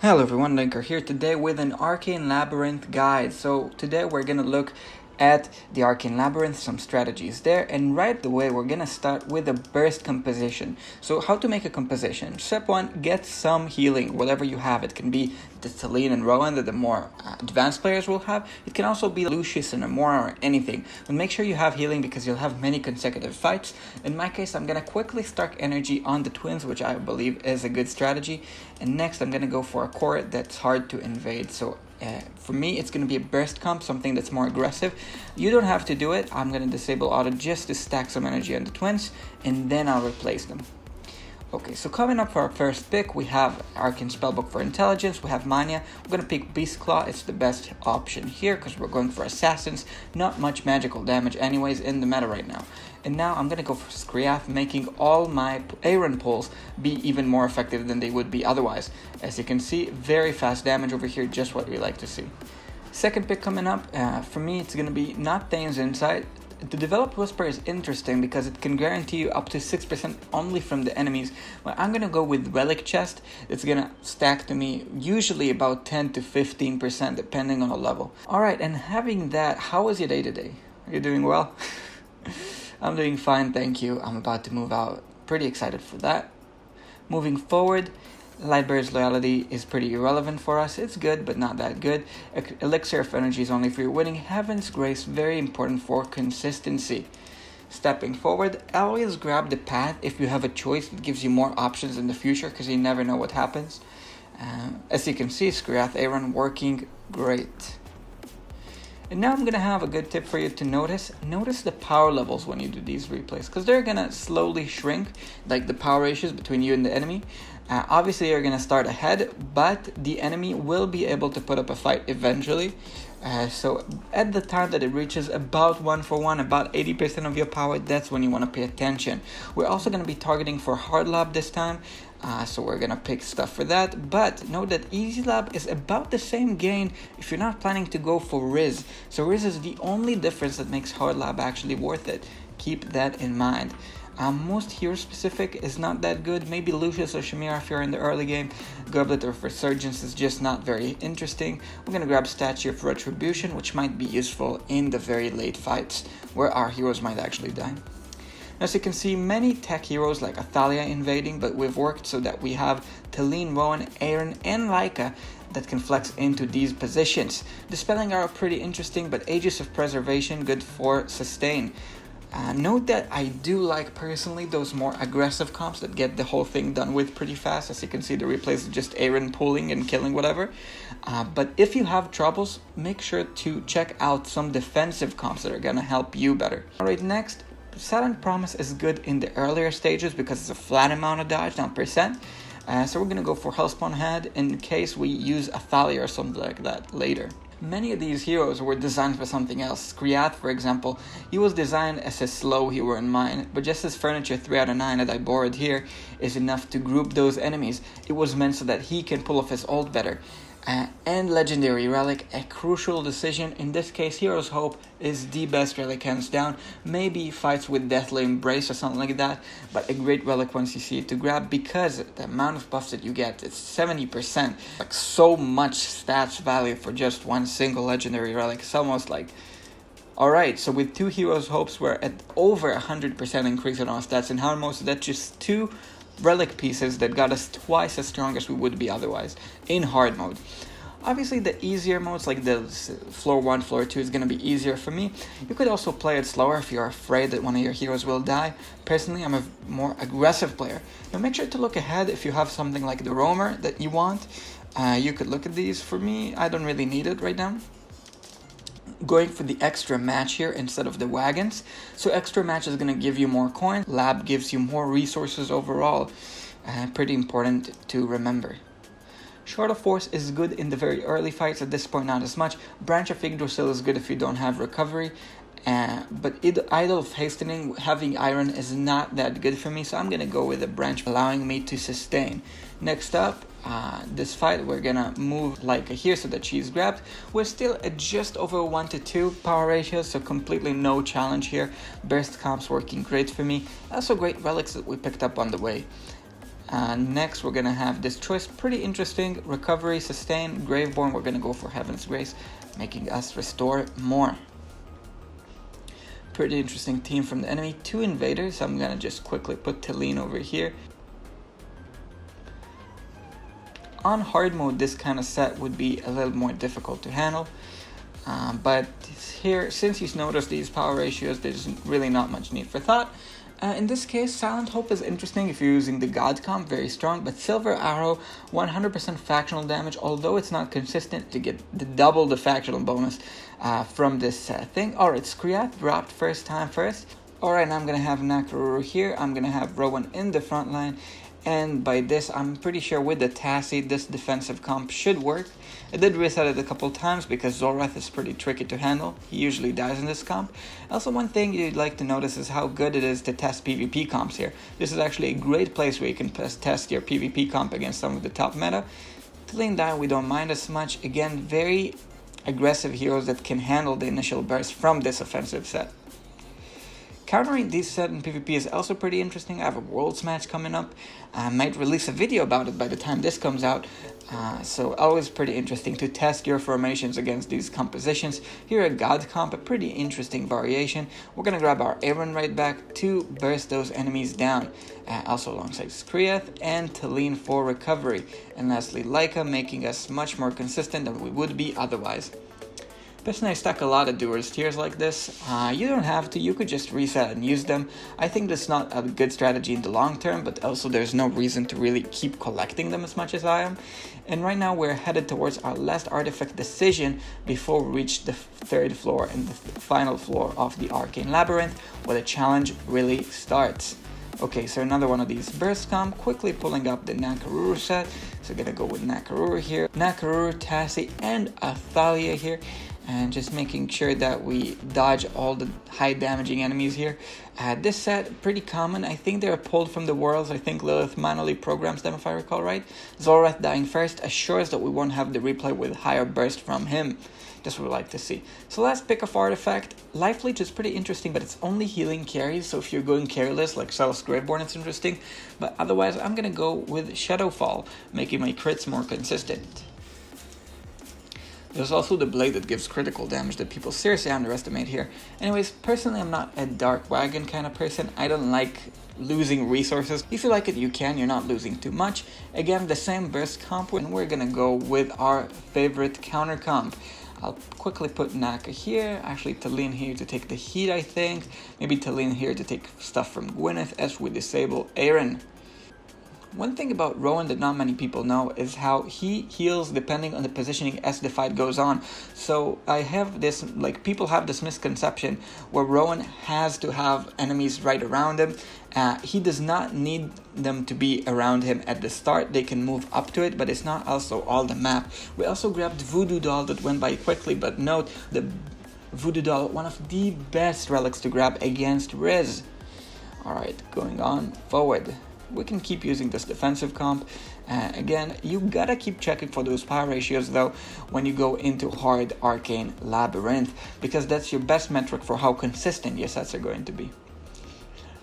Hello everyone, Linker here today with an Arcane Labyrinth guide. So today we're gonna look at the Arcane Labyrinth, some strategies there, and right away we're gonna start with a burst composition. So how to make a composition? Step 1, get some healing, whatever you have. It can be the Celine and Rowan that the more advanced players will have. It can also be Lucius and Amora or anything. But make sure you have healing because you'll have many consecutive fights. In my case, I'm gonna quickly stack energy on the twins, which I believe is a good strategy. And next I'm gonna go for a core that's hard to invade. So for me, it's going to be a burst comp, something that's more aggressive. You don't have to do it. I'm going to disable auto just to stack some energy on the twins, and then I'll replace them. Okay, so coming up for our first pick, we have Arcane Spellbook for Intelligence, we have Mania. I'm going to pick Beast Claw, it's the best option here because we're going for Assassins. Not much magical damage anyways in the meta right now. And now I'm going to go for Skriath, making all my Aaron pulls be even more effective than they would be otherwise. As you can see, very fast damage over here, just what we like to see. Second pick coming up, for me it's going to be not Thane's Insight. The Developed Whisper is interesting because it can guarantee you up to 6% only from the enemies, but I'm going to go with Relic Chest. It's going to stack to me usually about 10 to 15% depending on the level. Alright, and having that, how was your day today? Are you doing well? I'm doing fine, thank you. I'm about to move out. Pretty excited for that. Moving forward, Lightbearer's Loyalty is pretty irrelevant for us. It's good, but not that good. Elixir of Energy is only for your winning. Heaven's Grace, very important for consistency. Stepping forward, always grab the path if you have a choice. It gives you more options in the future because you never know what happens. As you can see, Skriath Aaron working great. And now I'm going to have a good tip for you to notice. Notice the power levels when you do these replays, because they're going to slowly shrink, like the power ratios between you and the enemy. Obviously, you're going to start ahead, but the enemy will be able to put up a fight eventually. So at the time that it reaches about 1-for-1, about 80% of your power, that's when you want to pay attention. We're also going to be targeting for Hard Lab this time. So we're gonna pick stuff for that, but know that Easy Lab is about the same gain if you're not planning to go for Wrizz. So Wrizz is the only difference that makes Hard Lab actually worth it. Keep that in mind. Most hero specific is not that good. Maybe Lucius or Shamira if you're in the early game. Goblet of Resurgence is just not very interesting. We're gonna grab Statue of Retribution, which might be useful in the very late fights where our heroes might actually die. As you can see, many tech heroes like Athalia invading, but we've worked so that we have Talene, Rowan, Aaron, and Laika that can flex into these positions. Dispelling are pretty interesting, but Aegis of Preservation, good for sustain. Note that I do like personally those more aggressive comps that get the whole thing done with pretty fast. As you can see, the replays is just Aaron pulling and killing whatever. But if you have troubles, make sure to check out some defensive comps that are gonna help you better. Alright, next. Silent Promise is good in the earlier stages because it's a flat amount of dodge, not percent. So we're going to go for Hellspawn Head in case we use Athalia or something like that later. Many of these heroes were designed for something else. Skriath, for example, he was designed as a slow hero in mind, but just as Furniture 3 out of 9 that I borrowed here is enough to group those enemies, it was meant so that he can pull off his ult better. And Legendary Relic, a crucial decision. In this case, Hero's Hope is the best relic hands down. Maybe fights with Deathly Embrace or something like that, but a great relic once you see it to grab because the amount of buffs that you get, it's 70%. Like so much stats value for just one single Legendary Relic. It's almost like... Alright, so with 2 Hero's Hopes, we're at over 100% increase in our stats, and how most of that just 2 relic pieces that got us twice as strong as we would be otherwise in hard mode. Obviously the easier modes like the floor 1, floor 2 is going to be easier for me. You could also play it slower if you're afraid that one of your heroes will die. Personally, I'm a more aggressive player. Now make sure to look ahead if you have something like the Roamer that you want. You could look at these. For me, I don't really need it right now. Going for the extra match here instead of the wagons. So extra match is going to give you more coin. Lab gives you more resources overall. Pretty important to remember. Short of Force is good in the very early fights. At this point, not as much. Branch of Yggdrasil is good if you don't have recovery. But Idol of Hastening, having Iron is not that good for me. So I'm going to go with a branch allowing me to sustain. Next up, this fight we're gonna move Laika here so that she's grabbed. We're still at just over 1-to-2 power ratios, so completely no challenge here. Burst comps working great for me. Also great relics that we picked up on the way. Next, we're gonna have this choice, pretty interesting. Recovery, sustain, Graveborn. We're gonna go for Heaven's Grace, making us restore more. Pretty interesting team from the enemy. 2 invaders. I'm gonna just quickly put Talene over here. On hard mode, this kind of set would be a little more difficult to handle. But here, since you've noticed these power ratios, there's really not much need for thought. In this case, Silent Hope is interesting if you're using the God comp, very strong, but Silver Arrow, 100% factional damage, although it's not consistent to get double the factional bonus from this thing. Alright, Skriath dropped first. Alright, now I'm going to have Nakaruru here, I'm going to have Rowan in the front line, and by this, I'm pretty sure with the Tassie, this defensive comp should work. I did reset it a couple times because Zoreth is pretty tricky to handle. He usually dies in this comp. Also, one thing you'd like to notice is how good it is to test PvP comps here. This is actually a great place where you can test your PvP comp against some of the top meta. Talene down, we don't mind as much. Again, very aggressive heroes that can handle the initial burst from this offensive set. Countering this set in PvP is also pretty interesting. I have a Worlds match coming up. I might release a video about it by the time this comes out. So always pretty interesting to test your formations against these compositions. Here at God Comp, a pretty interesting variation. We're going to grab our Aaron right back to burst those enemies down. Also alongside Skriath and Talene for recovery. And lastly, Leica, making us much more consistent than we would be otherwise. Personally, I stack a lot of Doer's Tears like this. You don't have to, you could just reset and use them. I think that's not a good strategy in the long term, but also there's no reason to really keep collecting them as much as I am. And right now we're headed towards our last artifact decision before we reach the 3rd floor and the final floor of the Arcane Labyrinth, where the challenge really starts. Okay, so another one of these burst comp, quickly pulling up the Nakaruru set. So gonna go with Nakaruru here, Nakaruru, Tassie, and Athalia here. And just making sure that we dodge all the high damaging enemies here. This set, pretty common. I think they're pulled from the Worlds. I think Lilith manually programs them if I recall right. Zoreth dying first assures that we won't have the replay with higher burst from him. Just what we like to see. So last pick of artifact. Life Leech is pretty interesting, but it's only healing carries. So if you're going careless like Cell's Graveborn, it's interesting. But otherwise, I'm going to go with Shadowfall, making my crits more consistent. There's also the blade that gives critical damage that people seriously underestimate here. Anyways, personally I'm not a Dark Wagon kind of person. I don't like losing resources. If you like it, you can. You're not losing too much. Again, the same burst comp, and we're gonna go with our favorite counter comp. I'll quickly put Naka here, actually Talene here to take the heat I think. Maybe Talene here to take stuff from Gwyneth as we disable Aaron. One thing about Rowan that not many people know is how he heals depending on the positioning as the fight goes on. So I have this, like, people have this misconception where Rowan has to have enemies right around him. He does not need them to be around him at the start. They can move up to it, but it's not also all the map. We also grabbed Voodoo Doll that went by quickly, but note the Voodoo Doll, one of the best relics to grab against Wrizz. Alright, going on forward. We can keep using this defensive comp. Again, you gotta keep checking for those power ratios though when you go into hard Arcane Labyrinth, because that's your best metric for how consistent your sets are going to be.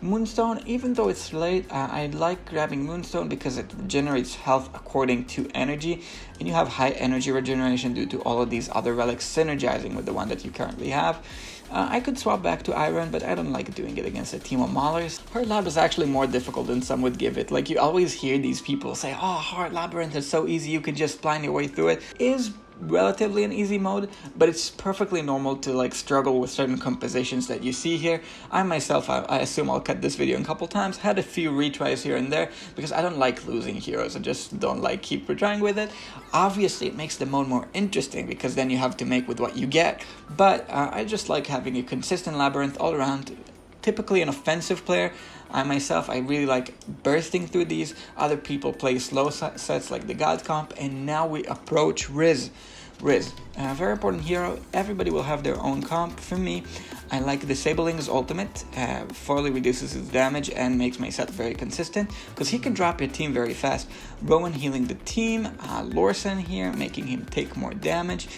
Moonstone, even though it's late, I like grabbing Moonstone because it generates health according to energy, and you have high energy regeneration due to all of these other relics synergizing with the one that you currently have. I could swap back to Iron, but I don't like doing it against a team of Maulers. Hard Lab is actually more difficult than some would give it. Like, you always hear these people say, oh, Hard Labyrinth is so easy, you can just plan your way through it. It is relatively an easy mode, but it's perfectly normal to like struggle with certain compositions that you see here. I myself, I assume I'll cut this video in a couple times, had a few retries here and there because I don't like losing heroes. I just don't like keep retrying with it. Obviously it makes the mode more interesting because then you have to make with what you get, but I just like having a consistent labyrinth all around. Typically an offensive player. I myself, I really like bursting through these. Other people play slow sets like the God Comp, and now we approach Wrizz. Wrizz, a very important hero. Everybody will have their own comp. For me, I like disabling his ultimate. Fully reduces his damage and makes my set very consistent because he can drop your team very fast. Rowan healing the team. Lorsen here, making him take more damage.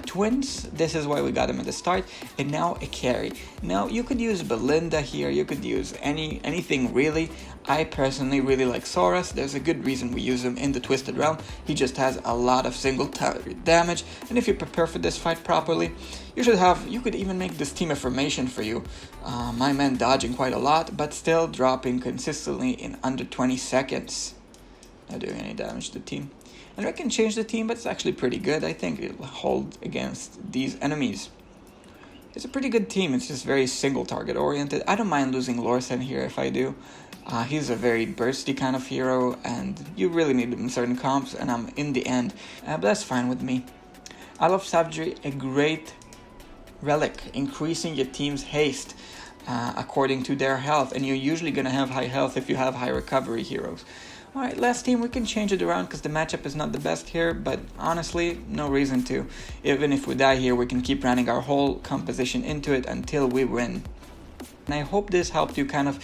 Twins, this is why we got him at the start, and now a carry. Now you could use Belinda here, you could use anything really. I personally really like Saurus. There's a good reason we use him in the Twisted Realm. He just has a lot of single target damage, and if you prepare for this fight properly, you could even make this team a formation for you. My man dodging quite a lot, but still dropping consistently in under 20 seconds. Not doing any damage to the team. And I can change the team, but it's actually pretty good. I think it'll hold against these enemies. It's a pretty good team. It's just very single target oriented. I don't mind losing Lorsen here if I do. He's a very bursty kind of hero, and you really need him in certain comps, and I'm in the end. But that's fine with me. I love Savagery, a great relic, increasing your team's haste according to their health, and you're usually going to have high health if you have high recovery heroes. Alright, last team, we can change it around because the matchup is not the best here, but honestly, no reason to. Even if we die here, we can keep running our whole composition into it until we win. And I hope this helped you kind of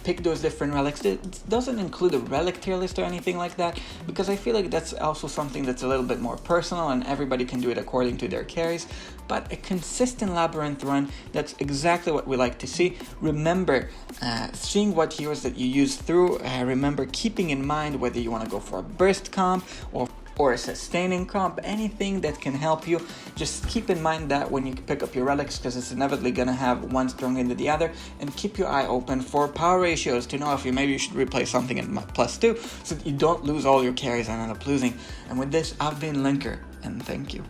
pick those different relics. It doesn't include a relic tier list or anything like that, because I feel like that's also something that's a little bit more personal and everybody can do it according to their carries. But a consistent Labyrinth run, that's exactly what we like to see. Remember seeing what heroes that you use through. Remember keeping in mind whether you want to go for a burst comp or a sustaining comp, anything that can help you. Just keep in mind that when you pick up your relics, because it's inevitably going to have one strong into the other, and keep your eye open for power ratios to know if you should replace something in +2 so that you don't lose all your carries and end up losing. And with this, I've been Linker, and thank you.